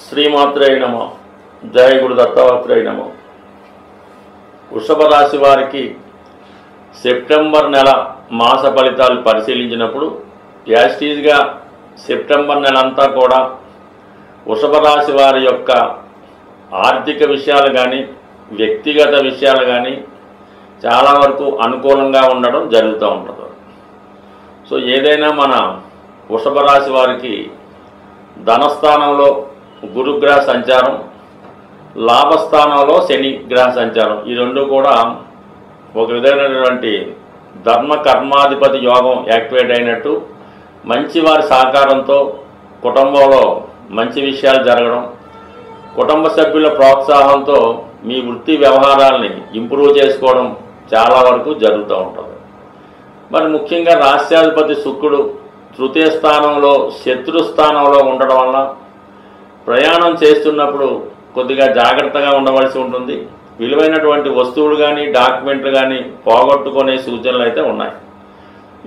శ్రీమాత్రే నమ. జయ గురు దత్తాత్రేయ నమ. వృషభ రాశి వారికి సెప్టెంబర్ నెల మాస ఫలితాలు పరిశీలించినప్పుడు యాస్టీజ్గా సెప్టెంబర్ నెల అంతా కూడా వృషభ రాశి వారి యొక్క ఆర్థిక విషయాలు కానీ వ్యక్తిగత విషయాలు కానీ చాలా వరకు అనుకూలంగా ఉండడం జరుగుతూ ఉంటుంది. సో ఏదైనా మన వృషభ రాశి వారికి ధనస్థానంలో గురుగ్రహ సంచారం, లాభస్థానంలో శని గ్రహ సంచారం, ఈ రెండు కూడా ఒక విధమైనటువంటి ధర్మ కర్మాధిపతి యోగం యాక్టివేట్ అయినట్టు మంచి వారి సహకారంతో కుటుంబంలో మంచి విషయాలు జరగడం, కుటుంబ సభ్యుల ప్రోత్సాహంతో మీ వృత్తి వ్యవహారాలని ఇంప్రూవ్ చేసుకోవడం చాలా వరకు జరుగుతూ ఉంటుంది. మరి ముఖ్యంగా రాష్ట్రాధిపతి శుక్రుడు తృతీయ స్థానంలో శత్రుస్థానంలో ఉండడం వల్ల ప్రయాణం చేస్తున్నప్పుడు కొద్దిగా జాగ్రత్తగా ఉండవలసి ఉంటుంది. విలువైనటువంటి వస్తువులు కానీ డాక్యుమెంట్లు కానీ పోగొట్టుకునే సూచనలు అయితే ఉన్నాయి.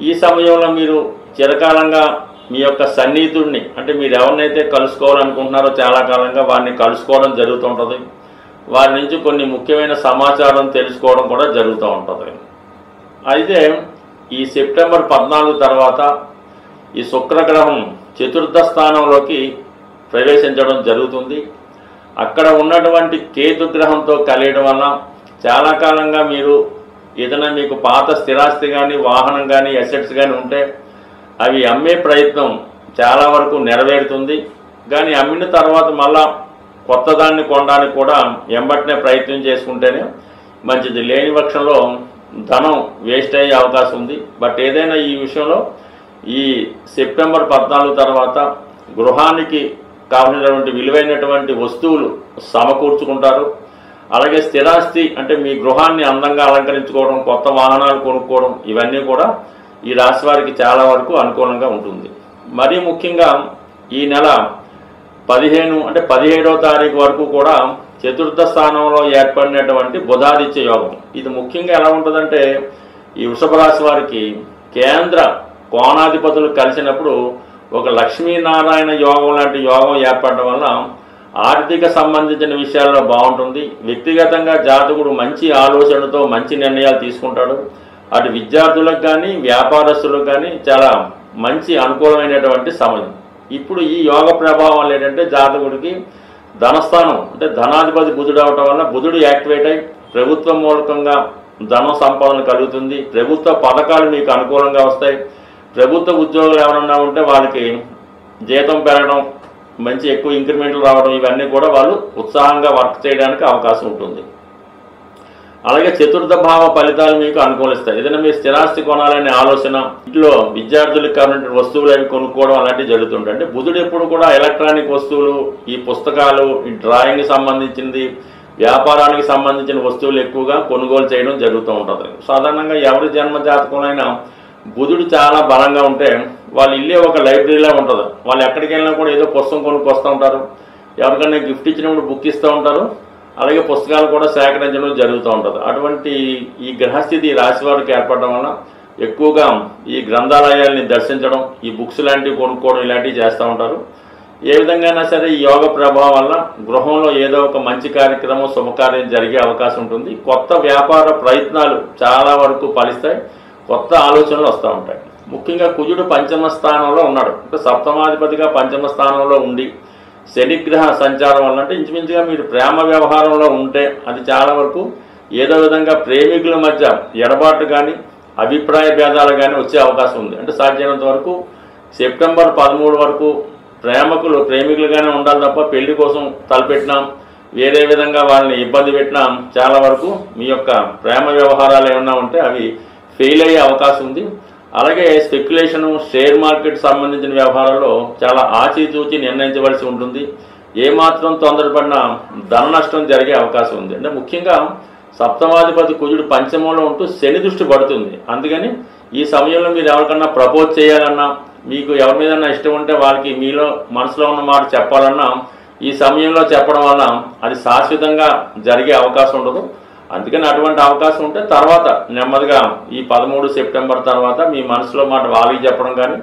ఈ సమయంలో మీరు చిరకాలంగా మీ యొక్క సన్నిహితుడిని, అంటే మీరు ఎవరినైతే కలుసుకోవాలనుకుంటున్నారో చాలా కాలంగా వారిని కలుసుకోవడం జరుగుతుంటుంది. వారి నుంచి కొన్ని ముఖ్యమైన సమాచారం తెలుసుకోవడం కూడా జరుగుతూ ఉంటుంది. అయితే ఈ సెప్టెంబర్ 14 తర్వాత ఈ శుక్రగ్రహం చతుర్థ స్థానంలోకి ప్రవేశించడం జరుగుతుంది. అక్కడ ఉన్నటువంటి కేతుగ్రహంతో కలియడం వల్ల చాలా కాలంగా మీరు ఏదైనా మీకు పాత స్థిరాస్తి కానీ వాహనం కానీ అసెట్స్ కానీ ఉంటే అవి అమ్మే ప్రయత్నం చాలా వరకు నెరవేరుతుంది. కానీ అమ్మిన తర్వాత మళ్ళా కొత్త దాన్ని కొనడానికి కూడా ఎంబటినే ప్రయత్నం చేసుకుంటేనే మంచిది. లేని పక్షంలో ధనం వేస్ట్ అయ్యే అవకాశం ఉంది. బట్ ఏదైనా ఈ విషయంలో ఈ సెప్టెంబర్ 14 తర్వాత గృహానికి కావలసినటువంటి విలువైనటువంటి వస్తువులు సమకూర్చుకుంటారు. అలాగే స్థిరాస్తి, అంటే మీ గృహాన్ని అందంగా అలంకరించుకోవడం, కొత్త వాహనాలు కొనుక్కోవడం, ఇవన్నీ కూడా ఈ రాశి వారికి చాలా వరకు అనుకూలంగా ఉంటుంది. మరీ ముఖ్యంగా ఈ నెల 17వ తారీఖు వరకు కూడా చతుర్థ స్థానంలో ఏర్పడినటువంటి బుధాదిత్య యోగం, ఇది ముఖ్యంగా ఎలా ఉంటుందంటే ఈ వృషభ రాశి వారికి కేంద్ర కోణాధిపతులు కలిసినప్పుడు ఒక లక్ష్మీనారాయణ యోగం లాంటి యోగం ఏర్పడడం వల్ల ఆర్థిక సంబంధించిన విషయాల్లో బాగుంటుంది. వ్యక్తిగతంగా జాతకుడు మంచి ఆలోచనతో మంచి నిర్ణయాలు తీసుకుంటాడు. అటు విద్యార్థులకు కానీ వ్యాపారస్తులకు కానీ చాలా మంచి అనుకూలమైనటువంటి సమయం. ఇప్పుడు ఈ యోగ ప్రభావం వల్ల ఏంటంటే జాతకుడికి ధనస్థానం, అంటే ధనాధిపతి బుధుడు అవటం వల్ల బుధుడు యాక్టివేట్ అయి ప్రభుత్వం మూలకంగా ధన సంపాదన కలుగుతుంది. ప్రభుత్వ పథకాలు మీకు అనుకూలంగా వస్తాయి. ప్రభుత్వ ఉద్యోగులు ఎవరన్నా ఉంటే వాళ్ళకి జీతం పెరగడం, మంచి ఎక్కువ ఇంక్రిమెంట్లు రావడం, ఇవన్నీ కూడా వాళ్ళు ఉత్సాహంగా వర్క్ చేయడానికి అవకాశం ఉంటుంది. అలాగే చతుర్థ భావ ఫలితాలు మీకు అనుకూలిస్తాయి. ఏదైనా మీరు స్థిరాస్తి కొనాలనే ఆలోచన, ఇంట్లో విద్యార్థులకు కావాలంటే వస్తువులు అవి కొనుక్కోవడం అలాంటివి జరుగుతుంటాయి. అంటే బుధుడు ఎప్పుడు కూడా ఎలక్ట్రానిక్ వస్తువులు, ఈ పుస్తకాలు, ఈ డ్రాయింగ్కి సంబంధించింది, వ్యాపారానికి సంబంధించిన వస్తువులు ఎక్కువగా కొనుగోలు చేయడం జరుగుతూ ఉంటుంది. సాధారణంగా ఎవరి జన్మ జాతకంలో బుధుడు చాలా బలంగా ఉంటే వాళ్ళ ఇల్లే ఒక లైబ్రరీలా ఉంటుంది. వాళ్ళు ఎక్కడికి వెళ్ళినా కూడా ఏదో పుస్తకం కొనుక్కొస్తూ ఉంటారు. ఎవరికైనా గిఫ్ట్ ఇచ్చినప్పుడు బుక్ ఇస్తూ ఉంటారు. అలాగే పుస్తకాలు కూడా సేకరించడం జరుగుతూ ఉంటుంది. అటువంటి ఈ గ్రహస్థితి రాశి వారికి ఏర్పడడం వల్ల ఎక్కువగా ఈ గ్రంథాలయాల్ని దర్శించడం, ఈ బుక్స్ లాంటివి కొనుక్కోవడం ఇలాంటివి చేస్తూ ఉంటారు. ఏ విధంగా సరే ఈ యోగ ప్రభావం వల్ల గృహంలో ఏదో ఒక మంచి కార్యక్రమం, శుభకార్యం జరిగే అవకాశం ఉంటుంది. కొత్త వ్యాపార ప్రయత్నాలు చాలా వరకు ఫలిస్తాయి. కొత్త ఆలోచనలు వస్తూ ఉంటాయి. ముఖ్యంగా కుజుడు పంచమ స్థానంలో ఉన్నాడు. అంటే సప్తమాధిపతిగా పంచమ స్థానంలో ఉండి శనిగ్రహ సంచారం వల్ల, అంటే ఇంచుమించుగా మీరు ప్రేమ వ్యవహారంలో ఉంటే అది చాలా వరకు ఏదో విధంగా ప్రేమికుల మధ్య ఎడబాటు కానీ అభిప్రాయ భేదాలు కానీ వచ్చే అవకాశం ఉంది. అంటే సాధ్యమైనంత వరకు సెప్టెంబర్ 13 వరకు ప్రేమికులుగానే ఉండాలి తప్ప పెళ్లి కోసం తలపెట్టినాం, వేరే విధంగా వాళ్ళని ఇబ్బంది పెట్టినాం, చాలా వరకు మీ యొక్క ప్రేమ వ్యవహారాలు ఏమన్నా ఉంటే అవి ఫెయిల్ అయ్యే అవకాశం ఉంది. అలాగే స్పెక్యులేషను, షేర్ మార్కెట్ సంబంధించిన వ్యవహారాల్లో చాలా ఆచితూచి నిర్ణయించవలసి ఉంటుంది. ఏమాత్రం తొందరపడినా ధన నష్టం జరిగే అవకాశం ఉంది. అంటే ముఖ్యంగా సప్తమాధిపతి కుజుడు పంచమంలో ఉంటూ శని దృష్టి పడుతుంది. అందుకని ఈ సమయంలో మీరు ఎవరికన్నా ప్రపోజ్ చేయాలన్నా, మీకు ఎవరి మీదన్నా ఇష్టం ఉంటే వాళ్ళకి మీలో మనసులో ఉన్న మాట చెప్పాలన్నా ఈ సమయంలో చెప్పడం వల్ల అది శాశ్వతంగా జరిగే అవకాశం ఉండదు. అందుకని అటువంటి అవకాశం ఉంటే తర్వాత నెమ్మదిగా ఈ 13 సెప్టెంబర్ తర్వాత మీ మనసులో మాట వాళ్ళకి చెప్పడం కానీ,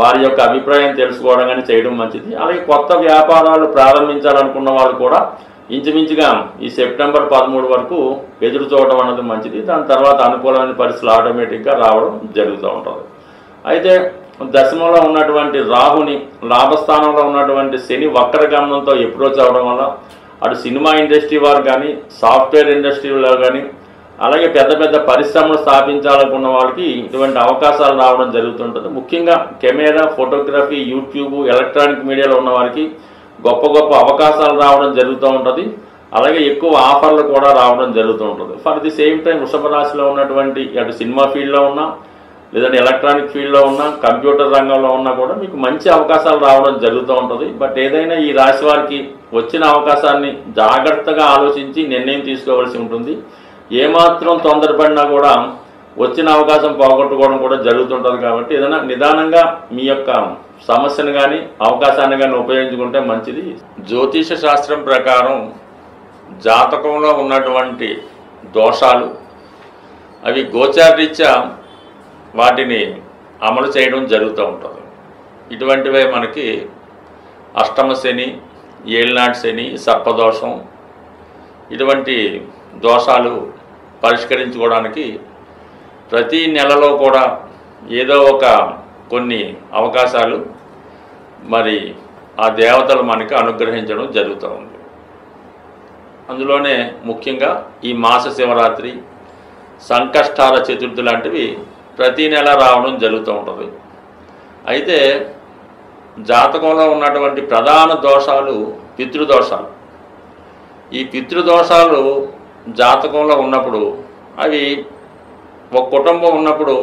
వారి యొక్క అభిప్రాయం తెలుసుకోవడం కానీ చేయడం మంచిది. అలాగే కొత్త వ్యాపారాలు ప్రారంభించాలనుకున్న వాళ్ళు కూడా ఇంచుమించుగా ఈ సెప్టెంబర్ 13 వరకు ఎదురు చూడడం అన్నది మంచిది. దాని తర్వాత అనుకూలమైన పరిస్థితులు ఆటోమేటిక్గా రావడం జరుగుతూ ఉంటుంది. అయితే దశమంలో ఉన్నటువంటి రాహుని లాభస్థానంలో ఉన్నటువంటి శని వక్రగమనంతో అప్రోచ్ అవ్వడం వల్ల అటు సినిమా ఇండస్ట్రీ వారు కానీ సాఫ్ట్వేర్ ఇండస్ట్రీలో కానీ అలాగే పెద్ద పెద్ద పరిశ్రమలు స్థాపించాలనుకున్న వాళ్ళకి ఇటువంటి అవకాశాలు రావడం జరుగుతుంటుంది. ముఖ్యంగా కెమెరా, ఫోటోగ్రఫీ, యూట్యూబ్, ఎలక్ట్రానిక్ మీడియాలో ఉన్న వారికి గొప్ప గొప్ప అవకాశాలు రావడం జరుగుతూ ఉంటుంది. అలాగే ఎక్కువ ఆఫర్లు కూడా రావడం జరుగుతూ ఉంటుంది. ఫర్ ది సేమ్ టైం వృషభ రాశిలో ఉన్నటువంటి అటు సినిమా ఫీల్డ్లో ఉన్నా లేదంటే ఎలక్ట్రానిక్ ఫీల్డ్లో ఉన్నా కంప్యూటర్ రంగంలో ఉన్నా కూడా మీకు మంచి అవకాశాలు రావడం జరుగుతూ ఉంటుంది. బట్ ఏదైనా ఈ రాశి వారికి వచ్చిన అవకాశాన్ని జాగ్రత్తగా ఆలోచించి నిర్ణయం తీసుకోవాల్సి ఉంటుంది. ఏమాత్రం తొందరపడినా కూడా వచ్చిన అవకాశం పోగొట్టుకోవడం కూడా జరుగుతుంటుంది. కాబట్టి ఏదైనా నిదానంగా మీ యొక్క సమస్యను కానీ అవకాశాన్ని కానీ ఉపయోగించుకుంటే మంచిది. జ్యోతిష శాస్త్రం ప్రకారం జాతకంలో ఉన్నటువంటి దోషాలు అవి గోచారరీత్యా వాటిని అమలు చేయడం జరుగుతూ ఉంటుంది. ఇటువంటివే మనకి అష్టమ శని, ఏలినాటి శని, సర్పదోషం, ఇటువంటి దోషాలు పరిష్కరించుకోవడానికి ప్రతి నెలలో కూడా ఏదో ఒక కొన్ని అవకాశాలు మరి ఆ దేవతలు మనకి అనుగ్రహించడం జరుగుతూ ఉంది. అందులోనే ముఖ్యంగా ఈ మాస శివరాత్రి, సంకష్టాల చతుర్థి లాంటివి ప్రతి నెల రావడం జరుగుతూ ఉంటుంది. అయితే జాతకంలో ఉన్నటువంటి ప్రధాన దోషాలు పితృదోషాలు. ఈ పితృదోషాలు జాతకంలో ఉన్నప్పుడు అవి ఒక కుటుంబం ఉన్నప్పుడు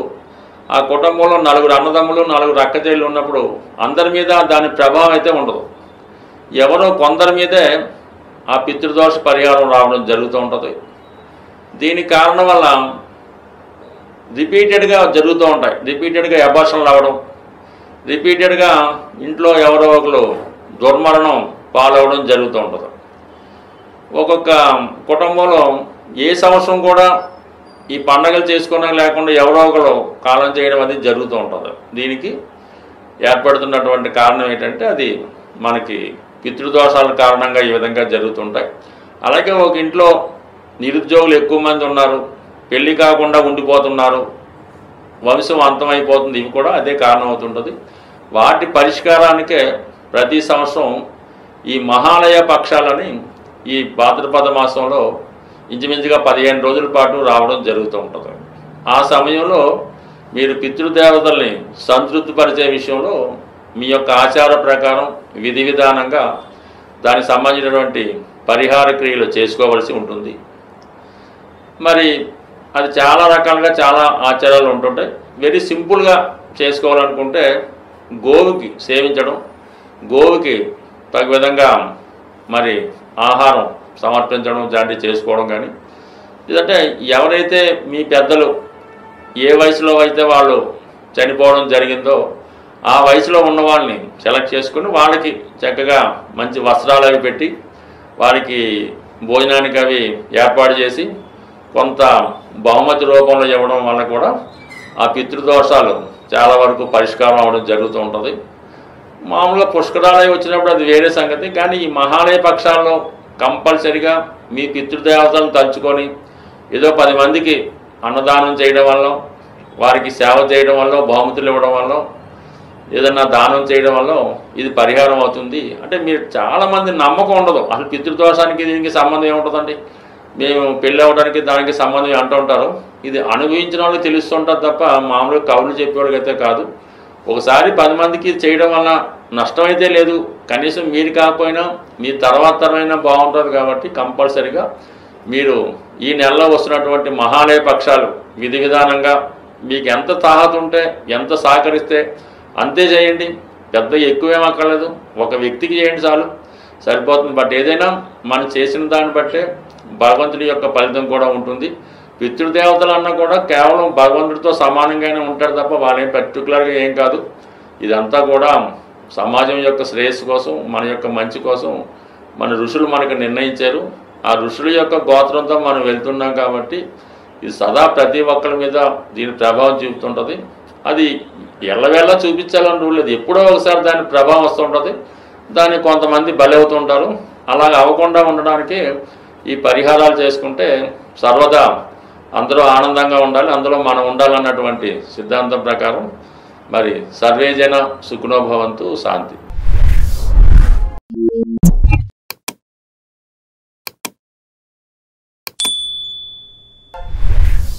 ఆ కుటుంబంలో 4 అన్నదమ్ములు 4 అక్కచెల్లెలు ఉన్నప్పుడు అందరి మీద దాని ప్రభావం అయితే ఉండదు. ఎవరో కొందరి మీదే ఆ పితృదోష పరిహారం రావడం జరుగుతూ ఉంటుంది. దీనికి కారణం వల్ల రిపీటెడ్గా జరుగుతూ ఉంటాయి. రిపీటెడ్గా అబార్షన్లు రావడం, రిపీటెడ్గా ఇంట్లో ఎవరో ఒకరు దుర్మరణం పాలవడం జరుగుతూ ఉంటుంది. ఒక్కొక్క కుటుంబంలో ఏ సంవత్సరం కూడా ఈ పండగలు చేసుకోవడం లేకుండా ఎవరో ఒకరు కాలం చేయడం అది జరుగుతూ ఉంటుంది. దీనికి ఏర్పడుతున్నటువంటి కారణం ఏంటంటే అది మనకి పితృదోషాల కారణంగా ఈ విధంగా జరుగుతుంటాయి. అలాగే ఒక ఇంట్లో నిరుద్యోగులు ఎక్కువ మంది ఉన్నారు, పెళ్లి కాకుండా ఉండిపోతున్నారు, వంశం అంతమైపోతుంది, ఇవి కూడా అదే కారణం అవుతుంటుంది. వాటి పరిష్కారానికే ప్రతి సంవత్సరం ఈ మహాలయ పక్షాలని ఈ భాద్రపద మాసంలో ఇంచుమించుగా 15 రోజుల పాటు రావడం జరుగుతూ ఉంటుంది. ఆ సమయంలో మీరు పితృదేవతల్ని సంతృప్తిపరిచే విషయంలో మీ యొక్క ఆచార ప్రకారం విధి విధానంగా దానికి సంబంధించినటువంటి పరిహార క్రియలు చేసుకోవలసి ఉంటుంది. మరి అది చాలా రకాలుగా చాలా ఆచారాలు ఉంటుంటాయి. వెరీ సింపుల్గా చేసుకోవాలనుకుంటే గోవుకి సేవించడం, గోవుకి తగు విధంగా మరి ఆహారం సమర్పించడం లాంటివి చేసుకోవడం కానీ, లేదంటే ఎవరైతే మీ పెద్దలు ఏ వయసులో అయితే వాళ్ళు చనిపోవడం జరిగిందో ఆ వయసులో ఉన్న వాళ్ళని సెలెక్ట్ చేసుకుని వాళ్ళకి చక్కగా మంచి వస్త్రాలు అవి పెట్టి వారికి భోజనానికి అవి ఏర్పాటు చేసి కొంత బహుమతి రూపంలో ఇవ్వడం వల్ల కూడా ఆ పితృదోషాలు చాలా వరకు పరిష్కారం అవడం జరుగుతూ ఉంటుంది. మామూలుగా పుష్కరాలయం వచ్చినప్పుడు అది వేరే సంగతి. కానీ ఈ మహాలయ పక్షాల్లో కంపల్సరిగా మీ పితృదేవతలను తలుచుకొని ఏదో 10 మందికి అన్నదానం చేయడం వల్ల, వారికి సేవ చేయడం వల్ల, బహుమతులు ఇవ్వడం వల్ల, ఏదన్నా దానం చేయడం వల్ల ఇది పరిహారం అవుతుంది. అంటే మీరు చాలామంది నమ్మకం ఉండదు, అసలు పితృదోషానికి దీనికి సంబంధం ఏముంటుందండి, మేము పెళ్ళి అవ్వడానికి దానికి సంబంధం అంటూ ఉంటారు. ఇది అనుభవించిన వాళ్ళకి తెలుస్తుంటుంది తప్ప మామూలుగా కవులు చెప్పేవాళ్ళకైతే కాదు. ఒకసారి 10 మందికి చేయడం వల్ల నష్టమైతే లేదు, కనీసం మీరు కాకపోయినా మీ తర్వాత తరమైనా బాగుంటుంది. కాబట్టి కంపల్సరిగా మీరు ఈ నెలలో వస్తున్నటువంటి మహాలయ పక్షాలు విధి విధానంగా మీకు ఎంత తాహత ఉంటే, ఎంత సహకరిస్తే అంతే చేయండి. పెద్ద ఎక్కువేం అక్కర్లేదు, ఒక వ్యక్తికి చేయండి చాలు, సరిపోతుంది. బట్ ఏదైనా మనం చేసిన దాన్ని బట్టే భగవంతుడి యొక్క ఫలితం కూడా ఉంటుంది. పితృదేవతలు అన్నా కూడా కేవలం భగవంతుడితో సమానంగానే ఉంటారు తప్ప వాళ్ళేం పర్టికులర్గా ఏం కాదు. ఇదంతా కూడా సమాజం యొక్క శ్రేయస్సు కోసం, మన యొక్క మంచి కోసం మన ఋషులు మనకు నిర్ణయించారు. ఆ ఋషుల యొక్క గోత్రంతో మనం వెళ్తున్నాం కాబట్టి ఇది సదా ప్రతి ఒక్కరి మీద దీని ప్రభావం చూపుతుంటుంది. అది ఎల్లవేళ చూపించాలని రూల్ లేదు. ఎప్పుడో ఒకసారి దాని ప్రభావం వస్తుంటుంది, దాన్ని కొంతమంది బలవుతుంటారు. అలాగ అవ్వకుండా ఉండడానికి ఈ పరిహారాలు చేసుకుంటే సర్వదా అందరూ ఆనందంగా ఉండాలి, అందులో మనం ఉండాలన్నటువంటి సిద్ధాంతం ప్రకారం మరి సర్వేజన సుఖినో భవంతు, శాంతి.